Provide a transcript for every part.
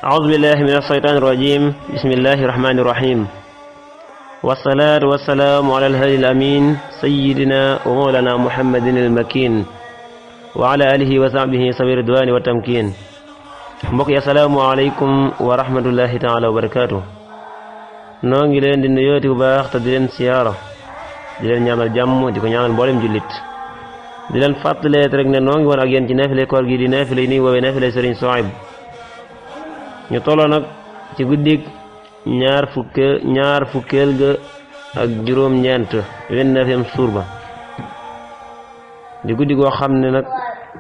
أعوذ بالله من الشيطان الرجيم. بسم الله الرحمن الرحيم، والصلاة والسلام على الهادي الأمين سيدنا ومولانا محمد المكين وعلى آله وصحبه سبيل الرضوان والتمكين. mbokk yi assalaamu aleykum wa rahmatullahi taala wa barakaatu. noo ngi leen di nuyooti bu baax te di leen siyaara, di leen ñaanal jàmm, di ko ñaanal mboolem jullit, di leen fàttaleet rek ne noo ngi woon ak yéen ci naafile koor gi di naafile yi nii woowee naafile Sëriñ Suhayb. ñu tolloo nag ci guddig ñaar fukkeel ga ak juróom-ñeent 29e suur ba, di guddi goo xam ne nag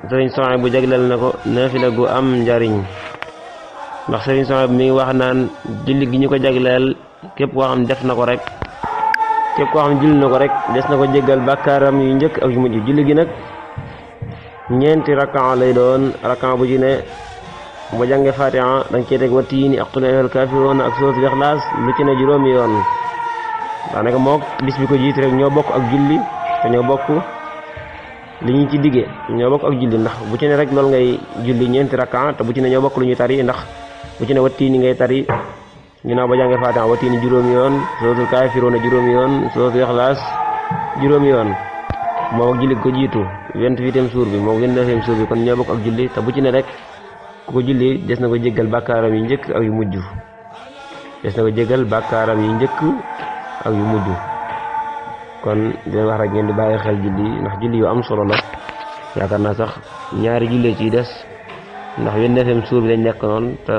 Sëriñ Suhayb bu jagleel na ko naafila gu am njariñ, ndax Sëriñ Suhayb mi ngi wax naan julli gi ñu ko jagleel képp koo xam def na ko rek, képp koo xam julli na ko rek des na ko jéggal bàkkaaram yu njëkk ak yu mujj. julli gi nag ñeenti rakka lay doon, rakka bu ci ne mu jànge Fatiha dañ cee teg wa tiini ak qul yaa ayyuhal kaafiruun ak suuratul Ixlaas lu ci ne juróomi yoon. daanaka mook bis bi ko jiit rek ñoo bokk ak julli te ñoo bokk li ñu ci diggee, ñoo bokk ak julli, ndax bu ci ne rek loolu ngay julli ñeenti rakka te bu ci ne ñoo bokk lu ñuy tari, ndax bu ci ne wa tiini ngay tari ginnaaw ba jànge Fatiha wa tiini juróomi yoon, suuratul kaafiruun juróomi yoon, suuratul Ixlaas juróomi yoon. moom ak julli ko jiitu 28e suur bi moom 29e suur bi kon ñoo bokk ak julli te bu ci ne rek ku ko julli des na ko jéggal bàkkaaram yu njëkk ak yu mujj, des na ko jéggal bàkkaaram yu njëkk ak yu mujj. kon dina wax rek ngeen di bàyyi xel julli, ndax julli yu am solo la. yaakaar naa sax ñaari julli ciy des, ndax 29e suur bi lañ nekk noonu te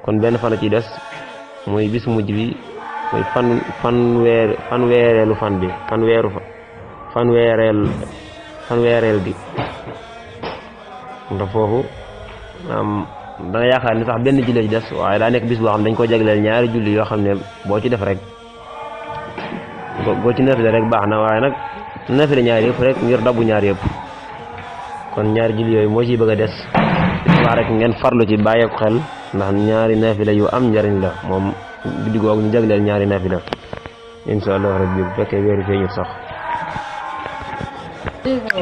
kon benn fan a ciy des muy bis mujj bi, muy fanweereelu fan bi, fanweereel gi. ndax foofu da nga yaakaar ni sax benn julli ci des, waaye daa nekk bis boo xam dañ ko jagleel ñaari julli yoo xam ne boo ci def rek, boo ci naafile rek baax na, waaye nag naafile ñaari yëpp rek ngir dabbu ñaari yëpp. kon ñaari julli yooyu moo ciy bëgg a des, wax rek ngeen farlu ci bàyyi ko xel, ndax ñaari naafile yu am njariñ la. moom guddi googu ñu jagleel ñaari naafile insha allah rabbi bu fekkee weeru feeñut sax.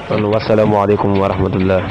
kon wasalaamu aleykum wa rahmatullah.